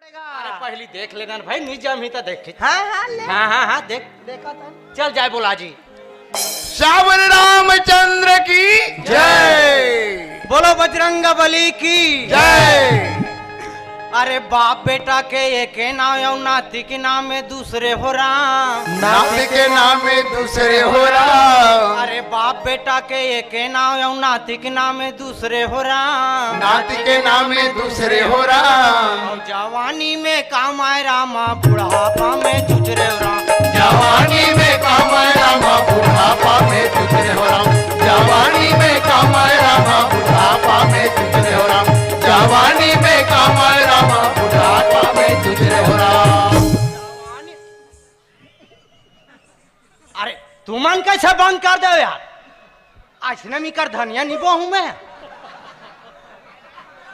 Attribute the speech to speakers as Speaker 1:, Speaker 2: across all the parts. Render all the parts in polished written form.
Speaker 1: अरे पहली देख लेना भाई, निजम ही तो देखे।
Speaker 2: हाँ
Speaker 1: देख देखा था। चल जाए बोला जी।
Speaker 3: श्यावर रामचंद्र की जय।
Speaker 1: बोलो बजरंग बली की
Speaker 3: जय।
Speaker 1: अरे बाप बेटा के एक नाम और नाती के नाम में दूसरे हो राम।
Speaker 3: नाती के नाम में दूसरे हो राम।
Speaker 1: अरे बाप बेटा के एक नाम और नाती के नाम में दूसरे हो राम।
Speaker 3: नाती के नाम में दूसरे हो राम।
Speaker 1: और जवानी में काम आए रामा, बुढ़ापा में चुचरे हो राम।
Speaker 3: जवानी में काम आए रामा, बुढ़ापा में चुचरे हो राम। जवानी में काम आए रामा, बुढ़ापा में चुचरे हो राम। जवानी में काम आए रामा, बुढ़ापा में चुचरे हो राम।
Speaker 1: अरे तू मन कैसे बंद कर दो यार, ऐसने में कर धनिया निबो हूं मैं।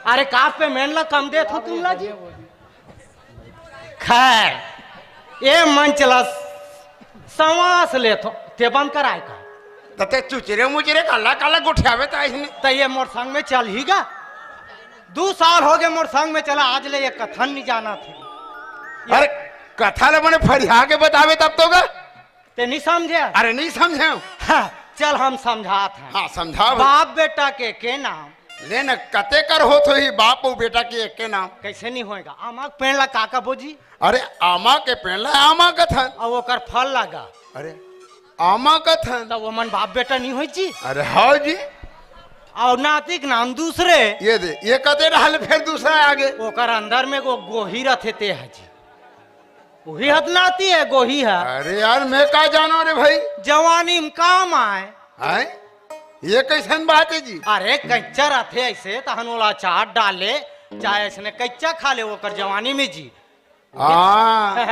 Speaker 1: अरे काफ पे मेन ला कम दे थो तुम ला जी। खैर ये मन चला सांस ले थो ते बंद कर आए का
Speaker 3: तते चुचरे मुचरे काला काला गुठियावे ता इसने।
Speaker 1: तो ये मोर संग में चल ही गा। 2 साल हो गए मोर संग में चला, आज ले ये कथन नहीं जाना थे।
Speaker 3: अरे कथा ले मने फरिया के बतावे तब तो गा।
Speaker 1: ते नहीं समझे?
Speaker 3: अरे नहीं समझे।
Speaker 1: हाँ, चल हम समझात हैं।
Speaker 3: हाँ समझा।
Speaker 1: बाप बेटा के नाम
Speaker 3: लेना कते कर हो तो ही बाप और बेटा के एक के नाम
Speaker 1: कैसे नहीं होएगा। आमा के पेड़ ला काका बोजी।
Speaker 3: अरे आमा के पेड़ ला आमा कथन।
Speaker 1: और वो कर फल लगा।
Speaker 3: अरे आमा कथन
Speaker 1: तो वो मन बाप बेटा नहीं होई जी।
Speaker 3: अरे हाँ जी।
Speaker 1: और नाती के नाम दूसरे।
Speaker 3: ये दे ये कते रहल फिर दूसरा आगे।
Speaker 1: वो कर अंदर में वो गोही रथे ते है जी। वही हद नाती है गोही है।
Speaker 3: अरे यार मैं का जानो रे भाई।
Speaker 1: जवानी में काम आए।
Speaker 3: हैं ये कैसन बात है जी।
Speaker 1: अरे कच्चा रथे ऐसे तहन वाला चाट डाले चाहे इसने कच्चा खा ले वो कर जवानी में जी।
Speaker 3: हाँ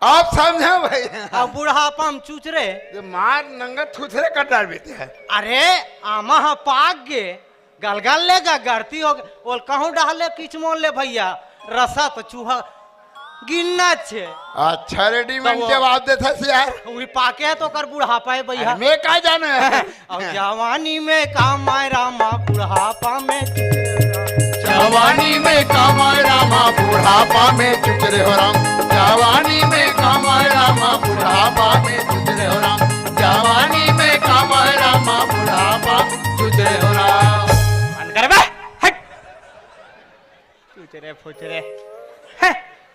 Speaker 3: आप समझे भाई।
Speaker 1: अब बुढ़ापा में चूचरे
Speaker 3: ये मार नंगा थुथरे कट डाल देते हैं।
Speaker 1: अरे आमा हा पाक गे गलगल लेगा गड़ती हो और कहूँ डाले किच मोल ले भैया रसा तो चूहा गिनना छे।
Speaker 3: अच्छा रेडीमेड
Speaker 1: तो
Speaker 3: जवाब देता से यार।
Speaker 1: वही पाके है तो कर बुढ़ापा है भैया।
Speaker 3: मैं का जानो है।
Speaker 1: और जवानी में काम आए रामा, बुढ़ापा में
Speaker 3: जवानी में काम आए रामा, बुढ़ापा में चुचरे हो राम। जवानी में काम आए रामा, बुढ़ापा में चुचरे हो राम। जवानी में काम आए रामा, बुढ़ापा चुचरे हो राम।
Speaker 1: बंद कर बे हट। चुचरे फुचरे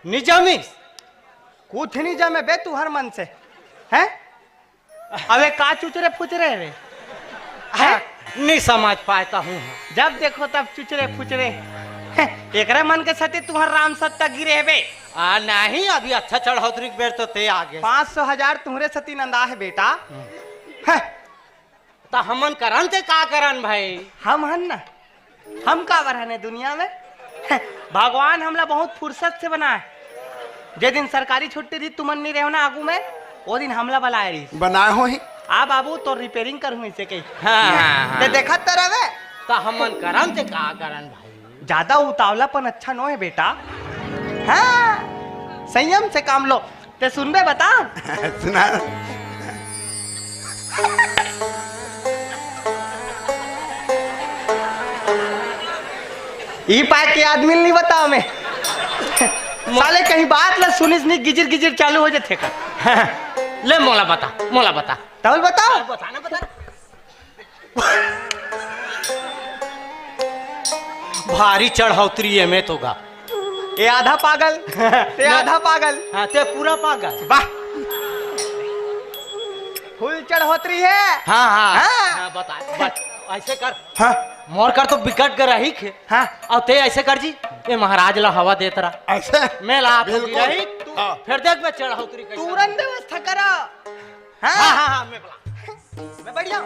Speaker 1: निजामी कुछ नहीं जमे बे तू हर मन से हैं। अबे का चुचरे फुचरे रे नहीं समझ पाता हूँ। जब देखो तब चुचरे फुचरे। एकरा मन के सती तुम्हार राम सत्ता गिरे बे। नहीं अभी अच्छा चढ़ौतरी बेर तो ते आगे 500,000 तुम्हारे सती नंदा है बेटा। तो हमन करन ते का करन भाई। हम हन ना हम का बरहने दुनिया में। भगवान हमला बहुत फुर्सत से बना है। जे दिन सरकारी छुट्टी दी तुमन नहीं रहो ना आगू में वो दिन हमला बनाए रही
Speaker 3: बनाए हो ही।
Speaker 1: आ बाबू तो रिपेयरिंग करूँ इसे कहीं। हाँ, देखा तरह तो हमन करन ते का करन भाई। ज्यादा उतावलापन अच्छा नो है बेटा। हाँ संयम से काम लो। ते सुन बे बता।
Speaker 3: सुना
Speaker 1: ई पाए के आदमी नहीं बताओ मैं साले कहीं बात ला सुनिस नहीं गिजिर गिजिर चालू हो जाते का। ले मोला बता तब बताओ बता भारी चढ़ौतरी है मैं तो गा। ये आधा पागल ते आधा पागल। हाँ ते पूरा पागल। वाह फुल चढ़ौतरी है। हाँ, बता ऐसे कर। हाँ मोर कर तो बिकट कर रही खे। हाँ और ते ऐसे कर जी ये महाराज ला हवा देत रहा
Speaker 3: ऐसे
Speaker 1: मैं ला
Speaker 3: बिल्कुल।
Speaker 1: फिर देख मैं चढ़ौतरी तुरंत व्यवस्था करा। हाँ मैं बढ़िया।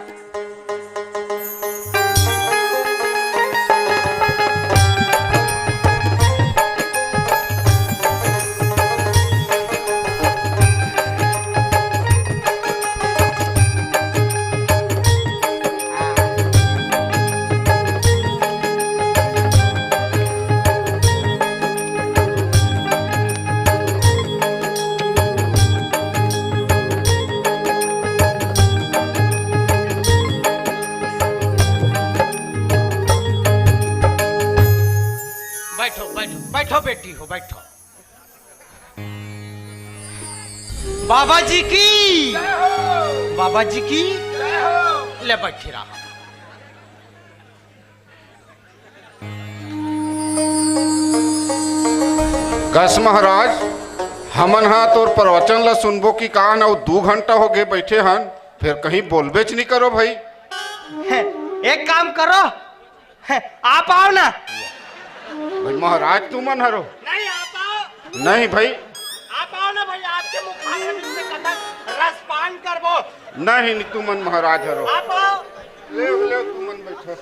Speaker 1: बैठो बेटी हो बैठो। बाबा जी की बाबा जी की ले बैठी रहा।
Speaker 2: कस महाराज हमन हा तोर प्रवचन ला सुनबो की कहा ना 2 घंटा हो गए बैठे हन, फिर कहीं बोलबेच नहीं करो भाई।
Speaker 1: एक काम करो, आप आओ ना।
Speaker 2: भाई महाराज तू मन हरो।
Speaker 1: नहीं आप आओ।
Speaker 2: नहीं भाई
Speaker 1: आप आओ ना भाई, आपके मुखाने में कथक रसपान करबो।
Speaker 2: नहीं तू मन महाराज हरो।
Speaker 1: आप आओ।
Speaker 2: ले ले तू मन बैठो।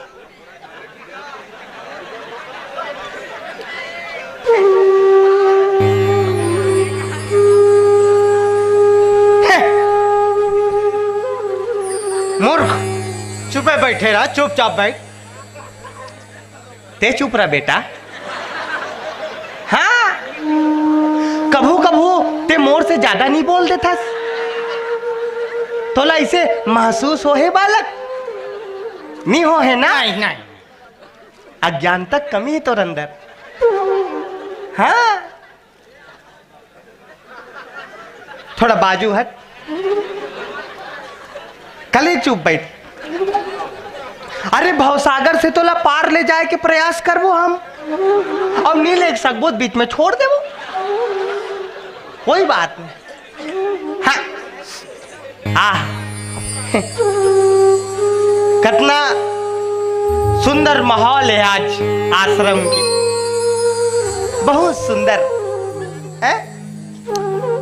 Speaker 1: मूर्ख, चुपे बैठे रहा, चुपचाप बैठ। ते चुप रहा बेटा। हाँ, कभू कभू ते मोर से ज्यादा नहीं बोल देता। तोला इसे महसूस हो है बालक? नहीं हो है ना? नहीं नहीं, अज्ञानता कमी है तोर अंदर। हाँ, थोड़ा बाजू हट, कले चुप बैठ। अरे भवसागर से तोला पार ले जाए के प्रयास करबो हम, और नील एक सकबोत बीच में छोड़ देबो, कोई बात नहीं। हाँ, कितना सुंदर माहौल है आज आश्रम की, बहुत सुंदर है।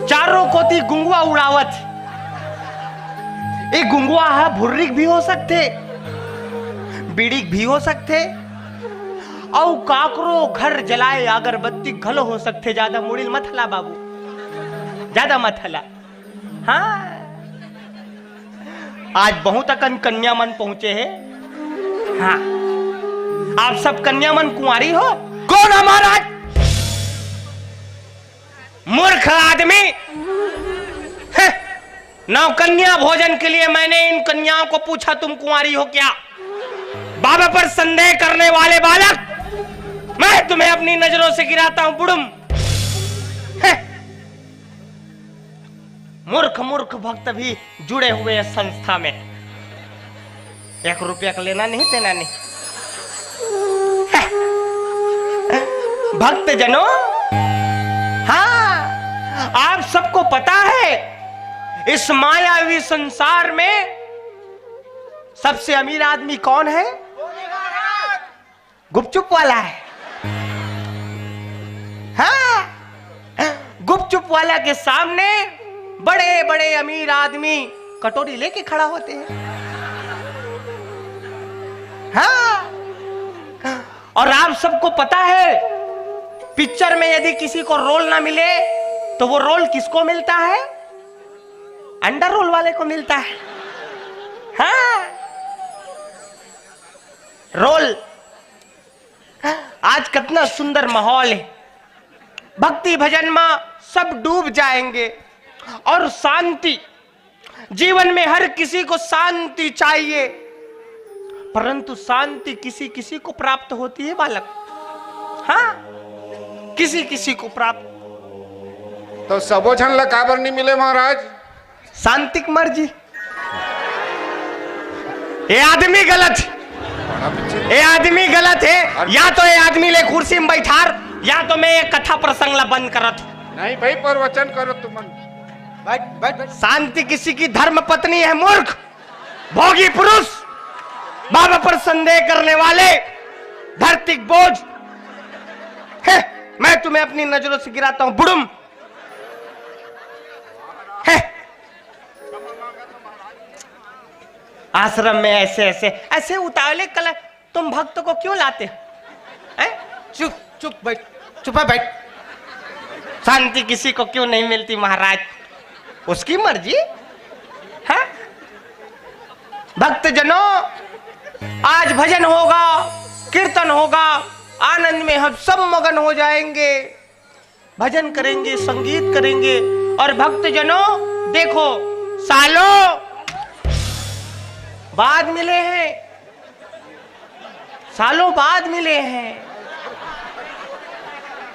Speaker 1: चारों कोती गुंगवा उड़ावत। एक गुंगवा है, भुर्रिक भी हो सकते, बीड़िक भी हो सकते, और काकरो घर जलाए अगरबत्ती घल हो सकते। ज्यादा मुड़िल मत हला बाबू, ज्यादा मत हला। हाँ, आज बहुत अकन कन्या मन पहुंचे हैं। हाँ, आप सब कन्या मन कुंवारी हो? कौन हमारा मूर्ख आदमी? नौ कन्या भोजन के लिए मैंने इन कन्याओं को पूछा, तुम कुंवारी हो क्या? बाबा पर संदेह करने वाले बालक, मैं तुम्हें अपनी नजरों से गिराता हूं बुड़ुम। मूर्ख मूर्ख भक्त भी जुड़े हुए हैं संस्था में। 1 रुपया का लेना नहीं देना नहीं। भक्त जनों, हाँ, आप सबको पता है इस मायावी संसार में सबसे अमीर आदमी कौन है? गुपचुप वाला है। हाँ, गुपचुप वाला के सामने बड़े बड़े अमीर आदमी कटोरी लेके खड़ा होते हैं। हाँ, और आप सबको पता है पिक्चर में यदि किसी को रोल ना मिले तो वो रोल किसको मिलता है? अंडर रोल वाले को मिलता है। हाँ, रोल। आज कितना सुंदर माहौल है, भक्ति भजन में सब डूब जाएंगे, और शांति। जीवन में हर किसी को शांति चाहिए, परंतु शांति किसी किसी को प्राप्त होती है बालक। हाँ, किसी किसी को प्राप्त।
Speaker 2: तो सबो झन ला काबर नहीं मिले महाराज?
Speaker 1: शांतिक मर्जी। ये आदमी गलत, ये आदमी गलत है। या तो ये आदमी ले कुर्सी में बैठार, या तो मैं एक कथा प्रसंग ला बंद करत।
Speaker 2: नहीं भाई, प्रवचन करो तुमन।
Speaker 1: बैठ बैठ बैठ। शांति किसी की धर्म पत्नी है मूर्ख, भोगी पुरुष, बाबा पर संदेह करने वाले, धरतिक बोझ है। मैं तुम्हें अपनी नजरों से गिराता हूं बुड़ुम। आश्रम में ऐसे ऐसे ऐसे उतावले कला तुम भक्त को क्यों लाते हैं? चुप चुप बैठ, चुप बैठ। शांति किसी को क्यों नहीं मिलती महाराज? उसकी मर्जी है। भक्त जनों, आज भजन होगा, कीर्तन होगा, आनंद में हम सब मगन हो जाएंगे, भजन करेंगे, संगीत करेंगे। और भक्त जनों देखो, सालों बाद मिले हैं, सालों बाद मिले हैं।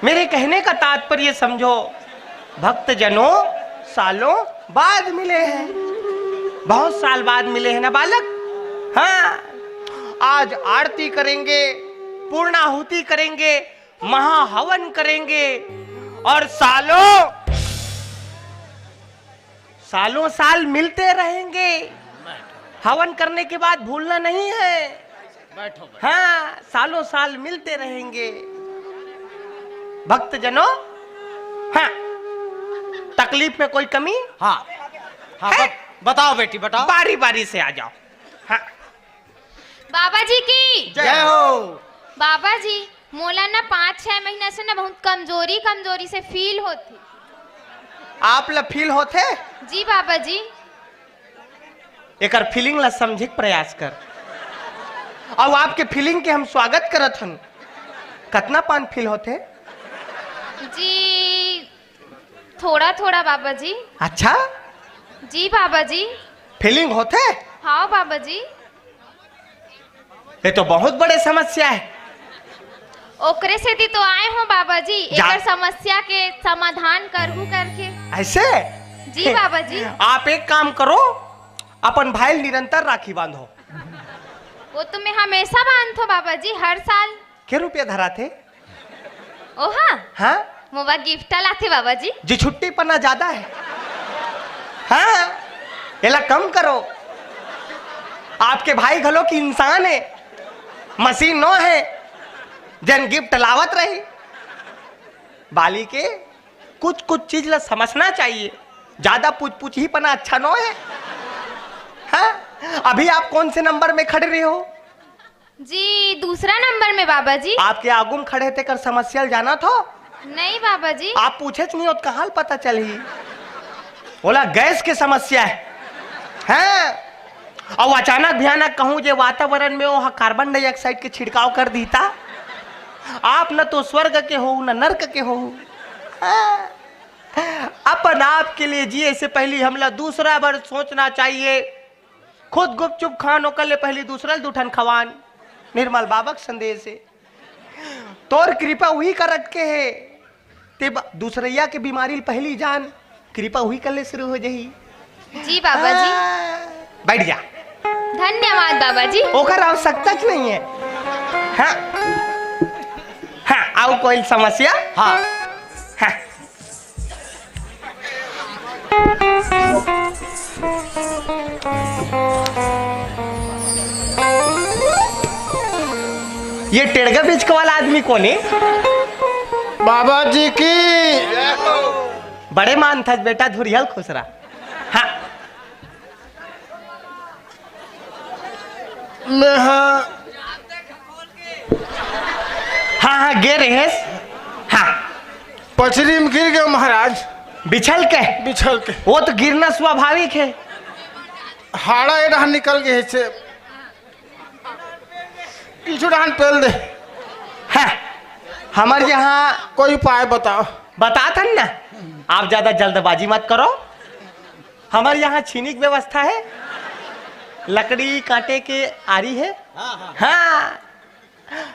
Speaker 1: मेरे कहने का तात्पर्य समझो, भक्त जनों सालों बाद मिले हैं, बहुत साल बाद मिले हैं ना बालक। हाँ, आज आरती करेंगे, पूर्णाहुति करेंगे, महाहवन करेंगे और सालों साल मिलते रहेंगे। हवन करने के बाद भूलना नहीं है।
Speaker 3: बैठो
Speaker 1: हाँ, सालों साल मिलते रहेंगे भक्तजनों। हाँ, तकलीफ में कोई कमी?
Speaker 3: हाँ हाँ
Speaker 1: है?
Speaker 3: बताओ बेटी बताओ।
Speaker 1: बारी बारी से आ जाओ। हाँ।
Speaker 4: बाबा जी की
Speaker 3: जय हो।
Speaker 4: बाबा जी, मोला ना 5-6 महीना से ना बहुत कमजोरी से फील होती।
Speaker 1: आप ला फील होते?
Speaker 4: जी बाबा जी।
Speaker 1: एकर फीलिंग ला समझे के प्रयास कर। अब आपके फीलिंग के हम स्वागत करत हन। कितना पान फील होते?
Speaker 4: जी थोड़ा थोड़ा बाबा जी।
Speaker 1: अच्छा,
Speaker 4: जी बाबा जी।
Speaker 1: फीलिंग होते?
Speaker 4: हाँ बाबा जी।
Speaker 1: ये तो बहुत बड़े समस्या है।
Speaker 4: ओकरे से दी तो आए हो बाबा जी,
Speaker 1: जा-
Speaker 4: एकर समस्या के समाधान करहू करके।
Speaker 1: ऐसे?
Speaker 4: जी बाबा जी।
Speaker 1: आप एक काम करो, अपन भाई निरंतर राखी बांधो।
Speaker 4: वो तो मैं हमेशा बांधतो बाबा जी, हर साल।
Speaker 1: के रुपया धरा थे?
Speaker 4: ओहा,
Speaker 1: हाँ,
Speaker 4: मोबा गिफ्ट लाते बाबा जी।
Speaker 1: जी छुट्टी पन्ना ज्यादा है। हाँ, एला कम करो। आपके भाई घलो की इंसान है, मशीन नो है जन गिफ्ट लावत रही। बाली के कुछ कुछ चीज ला समझना चाहिए, ज्यादा पूछ ही पना अच्छा नो है। हाँ, अभी आप कौन से नंबर में खड़े रहे हो?
Speaker 4: जी दूसरा नंबर में बाबा जी।
Speaker 1: आपके आगुम खड़े थे कर समस्या जाना था?
Speaker 4: नहीं बाबा जी।
Speaker 1: आप पूछे नहीं होत कहां पता चली? बोला गैस के समस्या है। हाँ? और अचानक भयानक कहूं जे वातावरण में वो कार्बन डाइऑक्साइड के छिड़काव कर दीता। आप न तो स्वर्ग के हो न नर्क के हो। हाँ? अपन आप के लिए जिए से पहले हमला दूसरा बार सोचना चाहिए। खुद गुपचुप खानो कर ले पहले दूसरा दूठन खवान। निर्मल बाबक संदेश है, तोर कृपा वही कर रखे है ते दूसरैया के बीमारी पहली जान कृपा वही कर ले शुरू हो जाही।
Speaker 4: जी बाबा जी।
Speaker 1: बैठ जा।
Speaker 4: धन्यवाद बाबा जी।
Speaker 1: ओकर आवश्यकता नहीं है। हाँ हाँ, आओ कोई समस्या?
Speaker 3: हाँ
Speaker 1: हाँ। ये टेढ़गा बेचके वाला आदमी कौन है?
Speaker 3: बाबा जी की
Speaker 1: बड़े मान था बेटा, धुरियल खुश रहा। हाँ हाँ हाँ, गे रहे। हाँ,
Speaker 3: पचरी में गिर गया महाराज,
Speaker 1: बिछल के।
Speaker 3: बिछल के।
Speaker 1: वो तो गिरना स्वाभाविक है।
Speaker 3: हाड़ा एडा निकल गए से पीछू डान पेल दे।
Speaker 1: हाँ, हमारे यहाँ
Speaker 3: कोई उपाय बताओ।
Speaker 1: बता था ना, आप ज्यादा जल्दबाजी मत करो। हमारे यहाँ छीनी की व्यवस्था है, लकड़ी काटे के आरी है। हाँ,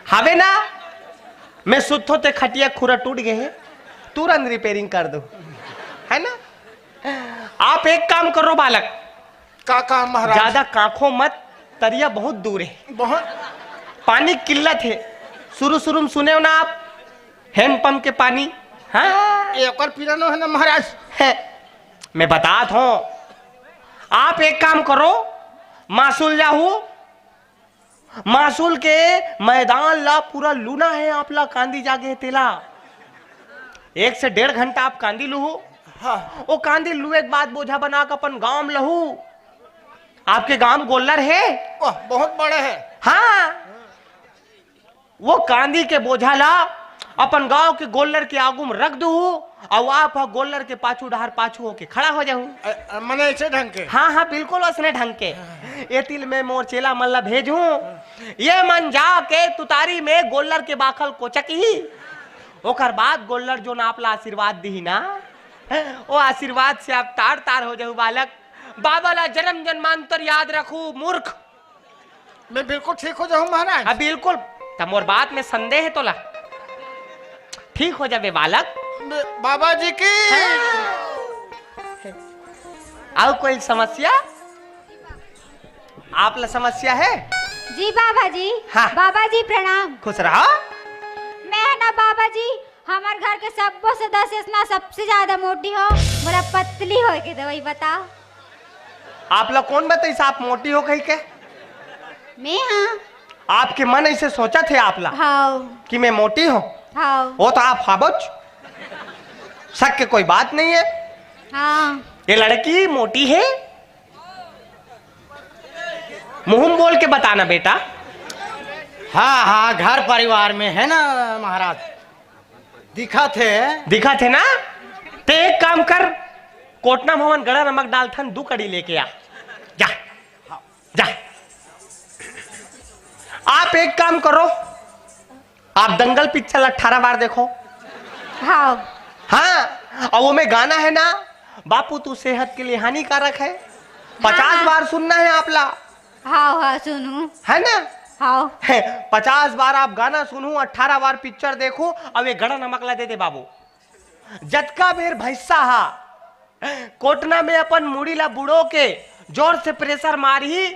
Speaker 1: हवे ना मैं सुध होते खटिया खुरा टूट गए है, तुरंत रिपेयरिंग कर दो, है ना। आप एक काम करो बालक,
Speaker 3: का काम महाराज?
Speaker 1: ज्यादा काखो मत, तरिया बहुत दूर है,
Speaker 3: बहुत
Speaker 1: पानी की किल्लत है। शुरू में सुने हो ना आप हैंडपंप के पानी? हाँ,
Speaker 3: एक और पीरानो है ना महाराज।
Speaker 1: है, मैं बताता हूं। आप एक काम करो, मासूल जाहू, मासूल के मैदान ला पूरा लूना है। आप ला कांदी जागे तेला 1 से 1.5 घंटा आप कांदी लूहू।
Speaker 3: हाँ।
Speaker 1: वो कांदी लुए के बाद बोझा बना कर अपन गांव में लहू। आपके गांव गोल्लर है?
Speaker 3: वाह, बहुत बड़े है।
Speaker 1: हाँ, वो कांदी के बोझा ला अपन गांव के गोल्लर के आगू में रख दू और आप गोल्लर के पाछू डहार पाछू होके खड़ा हो जाऊं।
Speaker 3: मने ऐसे ढंग के?
Speaker 1: हाँ हाँ, बिल्कुल उसने ढंग के। ये तिल में मोर चेला मल्ला भेजूं, ये मन जा के तुतारी में गोल्लर के बाखल कोचकी। ओकर बाद गोल्लर जो ना आपला आशीर्वाद दी ना, वो आशीर्वाद से आप तार तार हो जाऊ बालक। बाबा ला जन्म जन्मांतर याद रखू मूर्ख।
Speaker 3: मैं बिल्कुल ठीक हो जाऊं महाराज।
Speaker 1: अब बिल्कुल तमोर बात में संदेह है तोला, ठीक हो जावे बालक।
Speaker 3: बाबा जी की
Speaker 1: और कोई समस्या? आप ला समस्या है?
Speaker 5: जी बाबा जी।
Speaker 1: हाँ।
Speaker 5: बाबा जी प्रणाम।
Speaker 1: खुश रहा।
Speaker 5: मैं है ना बाबा जी, हमारे घर के सबको सदस्य ना सबसे ज्यादा मोटी हो, मेरा पतली हो के दवाई बताओ।
Speaker 1: आप लोग कौन बताइए आप मोटी हो कही के?
Speaker 5: मैं हाँ।
Speaker 1: आपके मन ऐसे सोचा थे आप ला
Speaker 5: हाँ।
Speaker 1: कि मैं मोटी हूँ?
Speaker 5: हाँ।
Speaker 1: वो तो आप हाबच, शक की कोई बात नहीं है।
Speaker 5: हाँ।
Speaker 1: ये लड़की मोटी है? मुंह बोल के बताना बेटा।
Speaker 6: हाँ हाँ, घर परिवार में है ना महाराज, दिखा थे
Speaker 1: ना? तो एक काम कर, कोटना भवन गड़ा नमक डालथन 2 कड़ी लेके आ जा। जा। आप एक काम करो, आप दंगल पिक्चर 18 बार देखो।
Speaker 5: हाँ।
Speaker 1: हाँ, और वो में गाना है ना, बापू तू सेहत के लिए हानिकारक है, 50 बार सुनना है आप ला।
Speaker 5: हाँ हाँ सुनू।
Speaker 1: है ना?
Speaker 5: हाँ।
Speaker 1: 50 बार आप गाना सुनू, 18 बार पिक्चर देखो, अब ये गड़ा नमक ला दे दे बाबू। जतका बेर भैसा हा कोटना में अपन मुड़ी ला बुड़ो के जोर से प्रेशर मारी,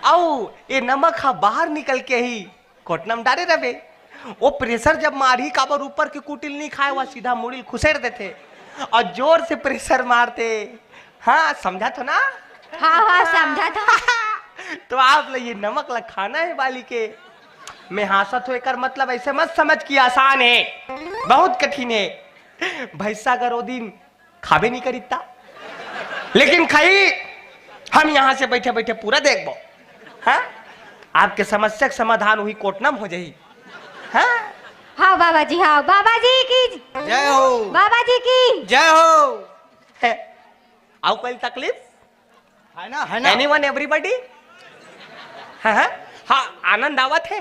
Speaker 1: औ ये नमक हा बाहर निकल के ही कोटना में डाले रहे। वो प्रेशर जब मारी काबर ऊपर के कुटिल नहीं खाए, वह सीधा मुड़ी खुसेड़ देते और जोर से प्रेशर मारते। हाँ समझा तो ना?
Speaker 5: हाँ हाँ समझा था।
Speaker 1: तो आप ले ये नमक ला खाना है वाली के। मैं हासत हो एकर मतलब ऐसे मत समझ कि आसान है, बहुत कठिन है। भैंसा अगर वो दिन खाबे नहीं करीता, लेकिन खाई हम यहाँ से बैठे बैठे पूरा देखबो। हाँ, आपके समस्या का समाधान हुई कोटनम हो जाई। हाँ
Speaker 5: हाँ बाबा जी। हाँ बाबा जी की
Speaker 6: जय हो,
Speaker 5: बाबा जी की
Speaker 6: जय हो।
Speaker 1: आओ कोई तकलीफ
Speaker 6: है ना
Speaker 1: एनीवन एवरीबॉडी? हाँ हाँ हाँ, आनंद आवत है?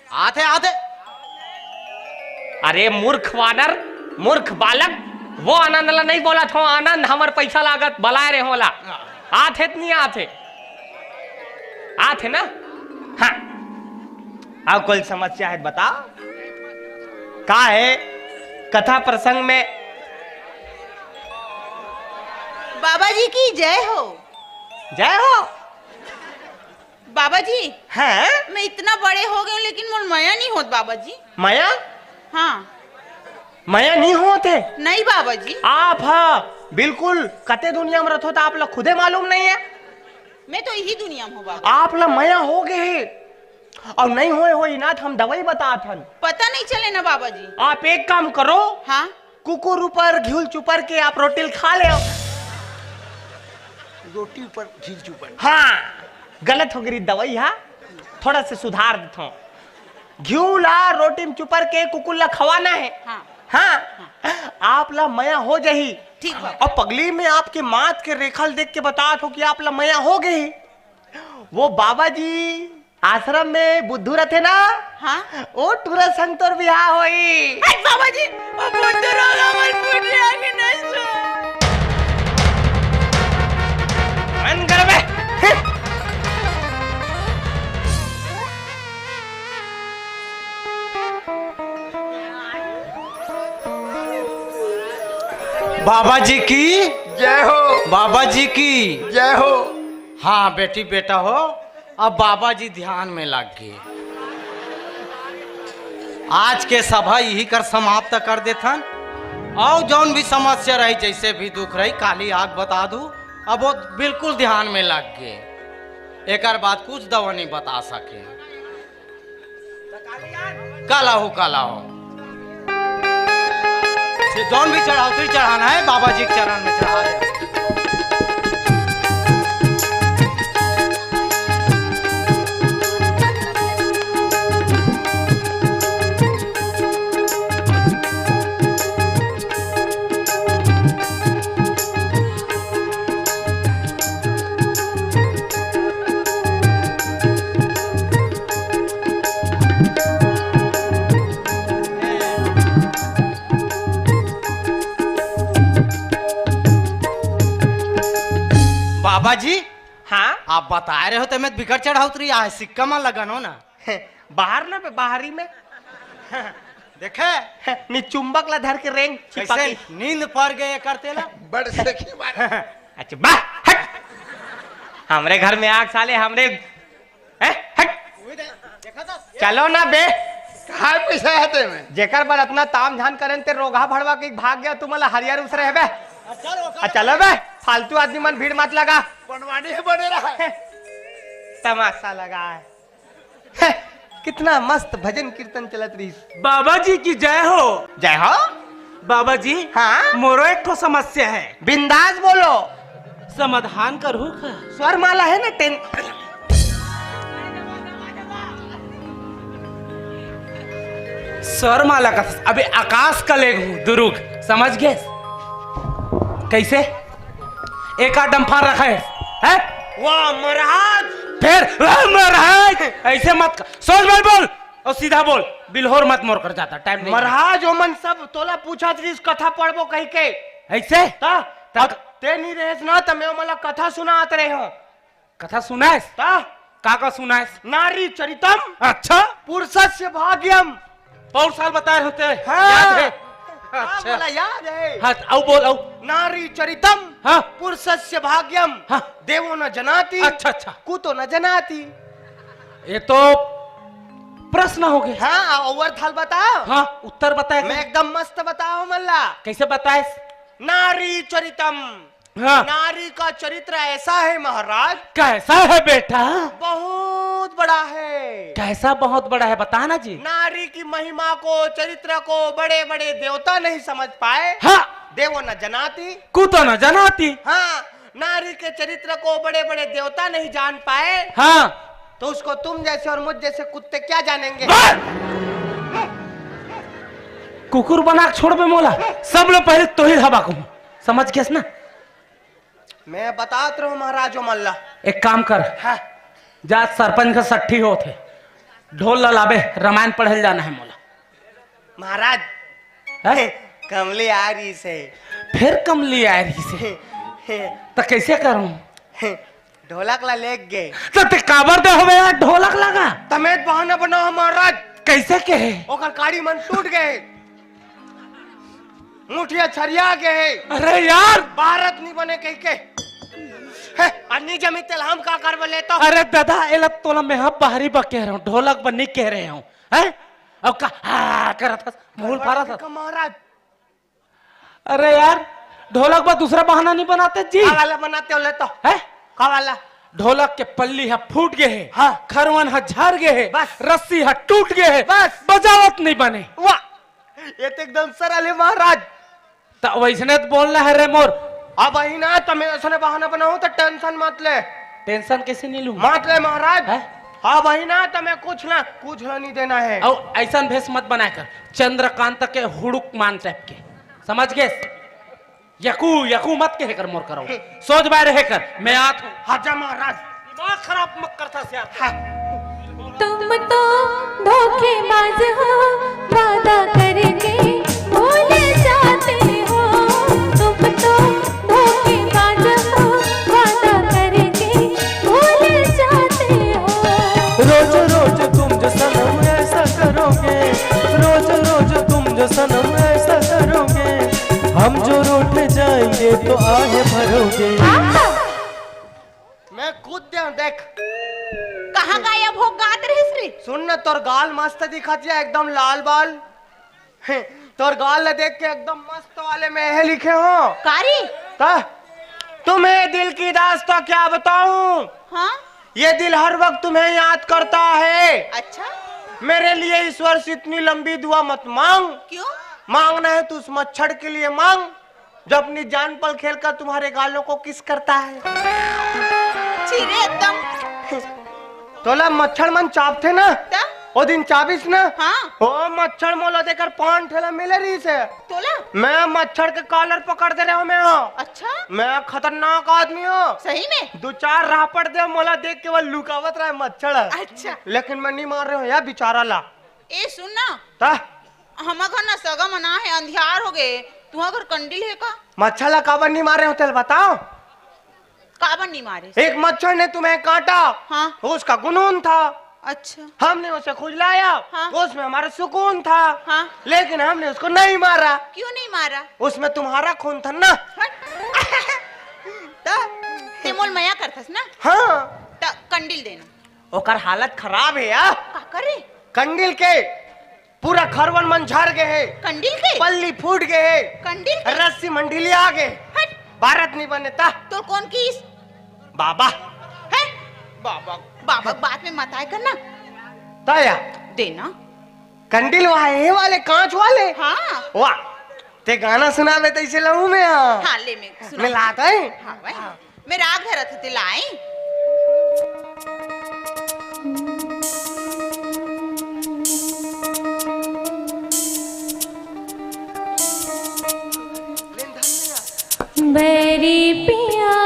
Speaker 6: आते आते।
Speaker 1: अरे मूर्ख वानर, मूर्ख बालक, वो आनंद ला नहीं बोला था। आनंद हमार पैसा लागत बलाए रहे होला। आते नहीं आते ना? हाँ, अब कोई समस्या है बता। का है कथा प्रसंग में?
Speaker 7: बाबा जी की जय हो।
Speaker 1: जय हो।
Speaker 7: बाबा जी,
Speaker 1: हाँ,
Speaker 7: मैं इतना बड़े हो गए लेकिन मोर माया नहीं होत बाबा जी।
Speaker 1: माया?
Speaker 7: हाँ।
Speaker 1: माया नहीं होते?
Speaker 7: नहीं बाबा जी।
Speaker 1: आप हाँ बिल्कुल कते दुनिया में रहो तो आप लोग खुदे मालूम नहीं है।
Speaker 7: मैं तो यही दुनिया में हूँ बाबा।
Speaker 1: आप लोग माया हो गए और नहीं हो ना तो हम दवाई बताथन।
Speaker 7: पता नहीं चले ना बाबा जी।
Speaker 1: आप एक काम करो,
Speaker 7: हाँ।
Speaker 1: कुकुर ऊपर घिल चुपर के आप रोटी खा ले।
Speaker 6: रोटी ऊपर घी ऊपर।
Speaker 1: हाँ, गलत हो गई दवाई। हाँ, थोड़ा से सुधार देता हूँ। घिऊ ला रोटी में चुपर के कुकुर ला खवाना है।
Speaker 7: हाँ।
Speaker 1: हाँ, आप ला मया हो जाही।
Speaker 7: ठीक बाबा।
Speaker 1: और पगली में आपके मात के रेखल देख के बता हो कि आप ला मया हो गई। वो बाबा जी आश्रम में बुद्धू रहते ना?
Speaker 7: हाँ।
Speaker 1: वो टूरा संग तोर बिहार होई।
Speaker 7: बाबा जी, वो बुद्धू रोग हमार पुत्री आगे नहीं सो।
Speaker 1: मन कर बे।
Speaker 6: बाबा जी की
Speaker 3: जय हो,
Speaker 6: बाबा जी की
Speaker 3: जय हो।
Speaker 6: हाँ बेटी बेटा हो, अब बाबा जी ध्यान में लग गए। आज के सभा यही कर समाप्त कर देथन। और जौन भी समस्या रही, जैसे भी दुख रही, काली आग बता दू। अब वो बिल्कुल ध्यान में लग गए। एक बाद कुछ दवा नहीं बता सके। काला हो जौन भी चढ़ाओ चढ़ाना है बाबा जी के चरण में चढ़ा दे। बाबा जी,
Speaker 1: हाँ,
Speaker 6: आप बता रहे हो तो मैं बिगड़ चढ़ाओ रही है, सिक्का में लगानो ना।
Speaker 1: बाहर ना बाहरी में
Speaker 6: देखे
Speaker 1: नी चुंबक ला धर के रेंग
Speaker 6: कैसे नींद पड़ गए करते ला।
Speaker 3: बड़ सखी बात।
Speaker 1: अच्छा बा हट हमरे घर में आग साले हमरे हट चलो ना बे
Speaker 3: काय पैसा आते में
Speaker 1: जेकर पर इतना ताम झान करें ते रोगा भड़वा के भाग गया तुम हरियर उस रहे बे चलो बे फालतू आदमी मन भीड़ मत लगा
Speaker 3: बनवानी है बने रहा है
Speaker 1: तमाशा लगा है कितना मस्त भजन कीर्तन चलत रही
Speaker 7: बाबा जी की जय हो।
Speaker 1: जय हो
Speaker 7: बाबा जी
Speaker 1: हाँ
Speaker 7: मोरो एक ठो समस्या है,
Speaker 1: बिंदास बोलो
Speaker 7: समाधान करूँ का?
Speaker 1: स्वर माला है ना टेन
Speaker 7: स्वरमाला का अभी आकाश का लेग हूँ दुरुग, समझ गए कैसे? एक आध डंफार रखा है?
Speaker 1: वाह महाराज
Speaker 7: फिर वाह महाराज ऐसे मत कर, सोच मत बोल और सीधा बोल, बिल्होर मत मोर कर जाता टाइम नहीं।
Speaker 1: महाराज ओमन सब तोला पूछा इस कथा पढ़बो कही के
Speaker 7: ऐसे
Speaker 1: ता ते नहीं रहेस ना त मैं मला कथा सुनात रहे हो
Speaker 7: कथा सुनाएस?
Speaker 1: ता
Speaker 7: का सुनाएस?
Speaker 1: नारी चरितम
Speaker 7: अच्छा
Speaker 1: पुरुषस्य भाग्यम
Speaker 7: बहुत साल बताए होते हैं,
Speaker 1: हाँ।
Speaker 7: याद है?
Speaker 1: अच्छा मला याद है
Speaker 7: हाँ आओ बोल आओ।
Speaker 1: नारी चरितम
Speaker 7: हाँ
Speaker 1: पुरुषस्य भाग्यम
Speaker 7: हाँ
Speaker 1: देवो न जनाति
Speaker 7: अच्छा अच्छा
Speaker 1: कुतो न जनाति।
Speaker 7: ये तो प्रश्न हो गए।
Speaker 1: हाँ और थाल बताओ।
Speaker 7: हाँ उत्तर बताए।
Speaker 1: मैं एकदम मस्त बताओ मल्ला।
Speaker 7: कैसे बताए?
Speaker 1: नारी चरितम
Speaker 7: हाँ
Speaker 1: नारी का चरित्र ऐसा है महाराज
Speaker 7: कैसा है बेटा?
Speaker 1: बहुत बड़ा है।
Speaker 7: कैसा बहुत बड़ा है बताना जी।
Speaker 1: नारी की महिमा को चरित्र को बड़े बड़े देवता नहीं समझ पाए।
Speaker 7: हाँ
Speaker 1: देवो न जनाती
Speaker 7: कुतो न जनाती।
Speaker 1: हाँ नारी के चरित्र को बड़े बड़े देवता नहीं जान पाए।
Speaker 7: हाँ
Speaker 1: तो उसको तुम जैसे और मुझ जैसे कुत्ते क्या जानेंगे?
Speaker 7: कुकुर बना छोड़ बे मोला, सब लोग पहले तो ही हवा को समझ गया ना।
Speaker 1: मैं बतात रहा हूँ महाराज मल्ला।
Speaker 7: एक काम कर
Speaker 1: हाँ।
Speaker 7: जा सरपंच का सट्ठी हो थे ढोल ललाबे रामायण पढ़े जाना है मोला।
Speaker 1: महाराज
Speaker 7: है?
Speaker 1: कमली आ रही से
Speaker 7: फिर कमली आ रही से तो कैसे करूं?
Speaker 1: ढोलक ला लेग गए
Speaker 7: तो ते काबर दे होवे यार ढोलक लगा
Speaker 1: तमेत बहाना बनाओ महाराज।
Speaker 7: कैसे कहे?
Speaker 1: ओकर काड़ी मन टूट गए मुठिया छरिया गए।
Speaker 7: अरे यार
Speaker 1: भारत नहीं बने कह के अन्नी जमी तेल हम का कर ले तो।
Speaker 7: अरे दादा एला तोला मैं हम बाहरी बा कह रहा हूँ ढोलक बन्नी कह रहे हूँ हैं अब का हाँ कर था मूल फारा था
Speaker 1: महाराज।
Speaker 7: अरे यार ढोलक बा दूसरा बहाना नहीं बनाते जी।
Speaker 1: का वाला बनाते हो ले तो
Speaker 7: है
Speaker 1: का वाला
Speaker 7: ढोलक के पल्ली है फूट गए है
Speaker 1: हाँ।
Speaker 7: खरवन है झर गए है
Speaker 1: बस।
Speaker 7: रस्सी है टूट गए है
Speaker 1: बस।
Speaker 7: बजावत नहीं बने।
Speaker 1: वाह ये तो एकदम सरल है महाराज।
Speaker 7: तो वैसने तो बोलना है रे मोर।
Speaker 1: अब वही ना तो मैं ऐसा बहाना बनाऊं तो टेंशन मत ले।
Speaker 7: टेंशन कैसे नहीं लूं?
Speaker 1: मत ले महाराज।
Speaker 7: है?
Speaker 1: हाँ वही ना तो मैं कुछ नहीं देना है।
Speaker 7: और ऐसा भेष मत बनाकर चंद्रकांत के हुड़ुक मान टाइप के समझ गए? यकू यकू मत कहे कर मोर करो सोच बाय रहे कर मैं आत हूँ।
Speaker 1: हाजा महाराज
Speaker 7: दिमाग खराब मत करता से
Speaker 1: हाँ।
Speaker 8: तुम तो धोखेबाज हो वादा करके भूल जाते हो। तुम तो धोखेबाज हो वादा करके भूल जाते हो।
Speaker 9: रोज रोज तुम जो सनम ऐसा करोगे, रोज रोज तुम जो सनम ऐसा करोगे, हम जो रूठ जाएंगे तो आहे भरोगे।
Speaker 1: मैं कूद दे देख
Speaker 8: कहाँ गायब हो गात रहिस रे?
Speaker 1: सुन न तोर गाल मस्त दिखत है एकदम लाल बाल। तोर गाल ले देख के एकदम मस्त वाले में यह लिखे हो
Speaker 8: कारी
Speaker 1: ता तुम्हें दिल की दास्तां क्या बताऊं।
Speaker 8: हाँ
Speaker 1: ये दिल हर वक्त तुम्हें याद करता है।
Speaker 8: अच्छा
Speaker 1: मेरे लिए ईश्वर से इतनी लंबी दुआ मत मांग।
Speaker 8: क्यों?
Speaker 1: मांगना है तो उस मच्छर के लिए मांग जो अपनी जान पल खेलकर तुम्हारे गालों को किस करता है।
Speaker 8: चिरे एकदम
Speaker 1: तोला मच्छर मन चापते ना
Speaker 8: ता?
Speaker 1: वो दिन चाबीस ना
Speaker 8: हाँ
Speaker 1: ओ मच्छर मोला देकर 5 ठेला मिले रही से
Speaker 8: तोला
Speaker 1: मैं मच्छर के कॉलर पकड़ दे रहा हूँ। मैं हूँ
Speaker 8: अच्छा
Speaker 1: मैं खतरनाक आदमी हूँ।
Speaker 8: सही में?
Speaker 1: 2-4 रापड़ दे मोला देख के वो लुकावत रहा है मच्छर।
Speaker 8: अच्छा
Speaker 1: लेकिन मैं नहीं मार रहा हूँ यार बेचारा ला
Speaker 8: ए सुन ना
Speaker 1: ता
Speaker 8: हमार घर ना सगा मना है अंधियार हो गए तुम्हारा घर कंडिल है का?
Speaker 1: मच्छर ला काबर नहीं मारे हो तेल बताओ।
Speaker 8: काबर नहीं मारे?
Speaker 1: एक मच्छर ने तुम्हें काटा
Speaker 8: हाँ
Speaker 1: उसका गुनून था।
Speaker 8: अच्छा
Speaker 1: हमने उसे खुजलाया
Speaker 8: हाँ।
Speaker 1: उसमें हमारा सुकून था।
Speaker 8: हाँ
Speaker 1: लेकिन हमने उसको नहीं मारा
Speaker 8: क्यों नहीं मारा?
Speaker 1: उसमें तुम्हारा खून था ना।
Speaker 8: तो हस ना
Speaker 1: हाँ
Speaker 8: त कंडील देना।
Speaker 1: ओकर हालत खराब है यार।
Speaker 8: का करे?
Speaker 1: कंडील के पूरा खरवन मन झड़ गए है,
Speaker 8: कंडील के
Speaker 1: पल्ली फूट गए है,
Speaker 8: कंडील के
Speaker 1: रस्सी मंडीली आ गए,
Speaker 8: हट
Speaker 1: भारत नहीं बने ता
Speaker 8: तो कौन किस
Speaker 1: बाबा
Speaker 8: है? बाबा बाबा बात में मत आए करना।
Speaker 1: ताया
Speaker 8: देना।
Speaker 1: कंडील वाले वाले कांच वाले।
Speaker 8: हाँ
Speaker 1: वाह ते गाना सुनावे तैसे लहू में
Speaker 8: हाँ ले मैं सुना।
Speaker 1: मिलाता है।
Speaker 8: हाँ भाई मैं राग धरत थे लाई।
Speaker 5: बैरी पिया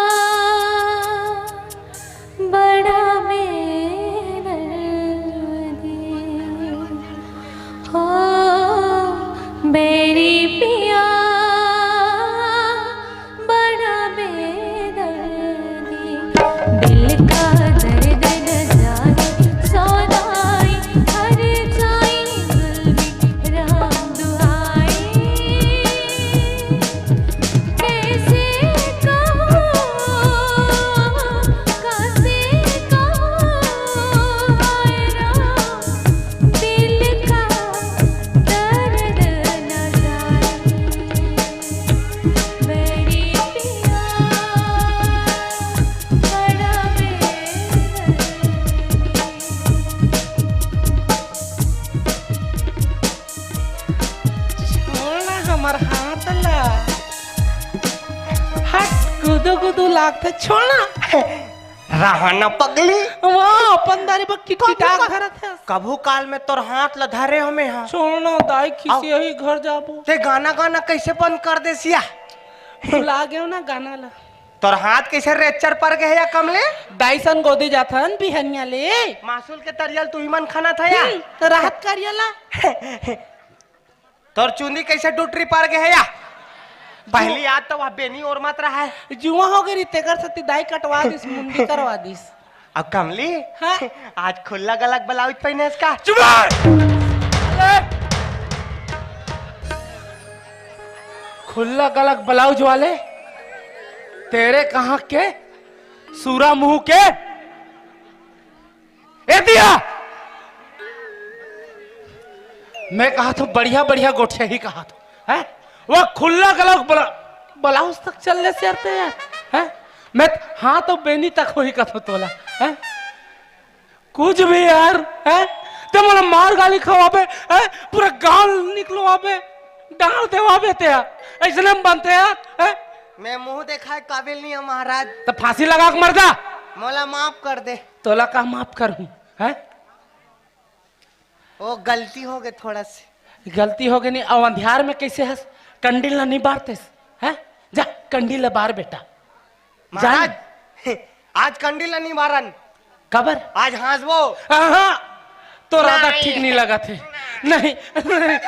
Speaker 5: बड़ा बेदर्दी हो, बैरी पिया बड़ा बेदर्दी, दिल का दर्द न जाने सौदाई, हर जाई जुल्मी राम दुआई, कैसे कहूँ हाय राम, दिल का दर्द न जाए, बैरी पिया बड़ा
Speaker 7: छोड़ना हमार हाथ ला। हट कूदो कूदो लागते छोड़ना।
Speaker 1: रहना पगली
Speaker 7: वाह अपन दारी पर किट्टी डाक धरत है।
Speaker 1: कभू काल में तोर हाथ लधारे हमें हाँ
Speaker 7: छोड़ना दाई खिसी ही घर जाबो।
Speaker 1: ते गाना गाना कैसे बंद कर दे सिया।
Speaker 7: भुला गयो ना गाना ला।
Speaker 1: तोर हाथ कैसे रेचर पर गए या कमले।
Speaker 7: दाईसन गोदी जाथन बिहनिया ले।
Speaker 1: मासूल के तरियल तू ही मन खाना था या
Speaker 7: तो राहत करियला।
Speaker 1: तोर चुंदी कैसे डूटरी पर गए या। पहली याद तो वह बेनी और मत रहा है।
Speaker 7: जुआ हो गई तेकर सती दाई कटवा दिस मुंडी करवा दिस।
Speaker 1: अब कमली
Speaker 7: हाँ?
Speaker 1: आज खुला गलक ब्लाउज पहने इसका।
Speaker 7: खुला गलक ब्लाउज वाले तेरे कहाँ के सूरा मुंह के ए दिया। मैं कहा तो बढ़िया बढ़िया गोठिया ही कहा तो है वो खुला गलक ब्लाउज तक चल ले से यार है। मैं हाँ तो बेनी तक हो ही कथो तोला है कुछ भी यार है। तो मला मार गाली खवाबे है पूरा गाल निकलो आबे डाल दे आबे ते ऐसे हम बनते यार है।
Speaker 1: मैं मुंह देखा है काबिल नहीं है महाराज।
Speaker 7: तो फांसी लगा के मर जा।
Speaker 1: मोला माफ कर दे।
Speaker 7: तोला का माफ करूं है।
Speaker 1: वो गलती हो गई थोड़ा सी।
Speaker 7: गलती हो गई नहीं अब अंधियार में कैसे हंस कंडील ना नहीं बारते है। जा कंडील बार बेटा
Speaker 1: महाराज आज कंडील नहीं मारन
Speaker 7: कबर
Speaker 1: आज हंसबो।
Speaker 7: हाँ तो राधा ठीक नहीं लगा थे नहीं, नहीं।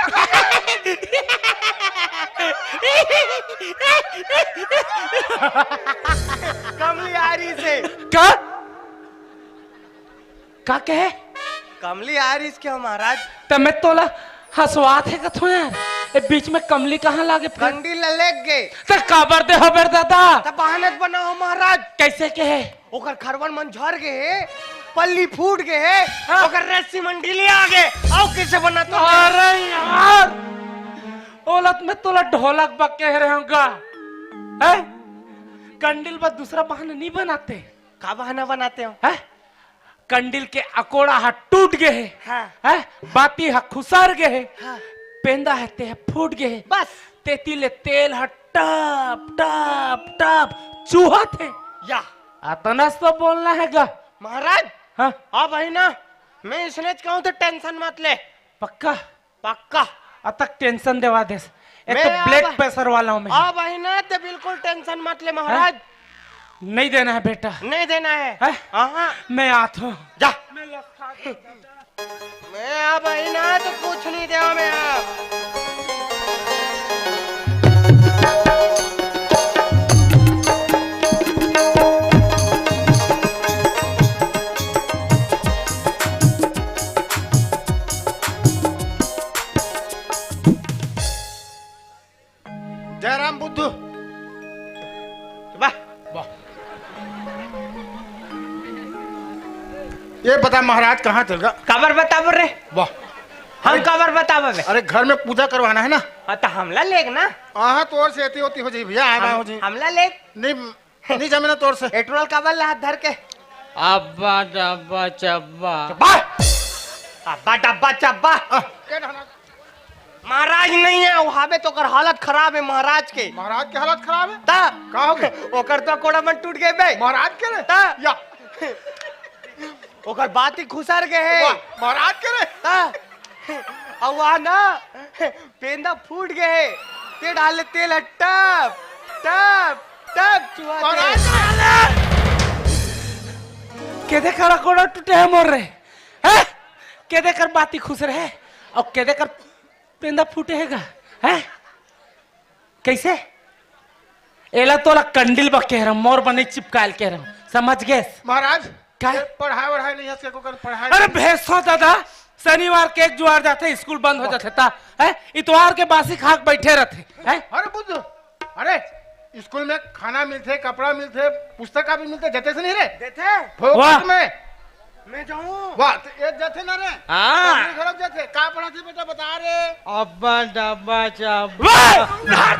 Speaker 1: कमली आ रही से
Speaker 7: का कहे
Speaker 1: कमली आ रही क्या महाराज।
Speaker 7: तो मैं तोला हंसवात है कथो यार ए बीच में कमली कहाँ लागे फिर
Speaker 1: कंडील लेग गए
Speaker 7: तो काबर दे हो बेर दादा
Speaker 1: तब बहाने बनाओ महाराज।
Speaker 7: कैसे कहे
Speaker 1: ओकर खरवन मन झड़ गए पल्ली फूट गए ओकर रस्सी मंडीली आ गए आओ कैसे बना तो।
Speaker 7: अरे यार ओलत में तोला ढोलक बक कह रहे होगा है। कंडील पर दूसरा बहाना नहीं बनाते।
Speaker 1: का बहाना बनाते हो
Speaker 7: है कंडील के अकोड़ा हाथ टूट गए
Speaker 1: हाँ।
Speaker 7: है बाती हा खुसार गए
Speaker 1: हाँ।
Speaker 7: पेंदा है ते फूट गए
Speaker 1: बस
Speaker 7: तेतीले तेल हा टप टप टप चूहा थे
Speaker 1: या
Speaker 7: अतनस तो बोलना है गा
Speaker 1: महाराज।
Speaker 7: हाँ
Speaker 1: हाँ भाई ना मैं इसने कहूँ तो टेंशन मत ले
Speaker 7: पक्का
Speaker 1: पक्का
Speaker 7: अतक टेंशन देवा दे
Speaker 1: मैं
Speaker 7: तो ब्लड
Speaker 1: अब-
Speaker 7: प्रेशर वाला हूँ मैं।
Speaker 1: हाँ भाई ना तो बिल्कुल टेंशन मत ले महाराज।
Speaker 7: नहीं देना है बेटा
Speaker 1: नहीं देना है।
Speaker 7: है?
Speaker 1: हाँ
Speaker 7: मैं आता हूँ
Speaker 1: जा मैं आ भाई ना तो कुछ नहीं देवा मैं आप। जयराम बुद्धू वाह
Speaker 3: ये बता महाराज कहाँ चल गया?
Speaker 1: कबर बताब रे,
Speaker 3: वाह,
Speaker 1: हम कबर बताब बे।
Speaker 3: अरे घर में पूजा करवाना है ना।
Speaker 1: हाँ तो हमला लेग ना,
Speaker 3: हाँ तो और से एती होती हो जी भैया, आया हो जी।
Speaker 1: हमला लेग
Speaker 3: नहीं जमीन तोड़ से।
Speaker 1: पेट्रोल कबर ला हाथ धर के।
Speaker 6: अब्बा डब्बा चब्बा।
Speaker 1: अब्बा डब्बा चब्बा महाराज नहीं है, वहां तो कर हालत खराब है महाराज के।
Speaker 3: महाराज की हालत खराब है?
Speaker 1: ता
Speaker 3: का हो गए?
Speaker 1: ओकर तो कोड़ा मन टूट गए बे।
Speaker 3: महाराज के रे?
Speaker 1: ता
Speaker 3: या
Speaker 1: ओकर बात ही खुसर गए है।
Speaker 3: महाराज के रे?
Speaker 1: ता और वहाँ ना पेंदा फूट गए, ते डाले तेल टप टप टप चुहा
Speaker 3: महाराज
Speaker 7: के देखा कोड़ा टूटे है मोर रे, हैं? के देकर बाती खुश रहे और के देकर पेंदा फूटे हैगा, हैं? कैसे? एला तोला कंडिल बा कह रहा, मोर बने चिपकाल कह रहा, समझ गए?
Speaker 3: महाराज
Speaker 7: क्या?
Speaker 3: पढ़ाई वढ़ाई नहीं है इसके को कर पढ़ाई।
Speaker 7: अरे भैंसो दादा, शनिवार के एक जुआर जाते स्कूल बंद हो जाते था, हैं? इतवार के बासी खाक बैठे रहते, हैं?
Speaker 3: अरे बुद्ध, अरे स्कूल में खाना मिलते, कपड़ा मिलते, पुस्तक भी मिलते, जते से नहीं रे?
Speaker 1: देते
Speaker 3: फोकट में
Speaker 1: मैं जाऊँ।
Speaker 3: वाह, तो ये जते ना रे?
Speaker 6: हाँ।
Speaker 3: घर जते का पढ़ाते बेटा बता रे?
Speaker 6: अब्बा डब्बा चब्बा।
Speaker 7: वाह!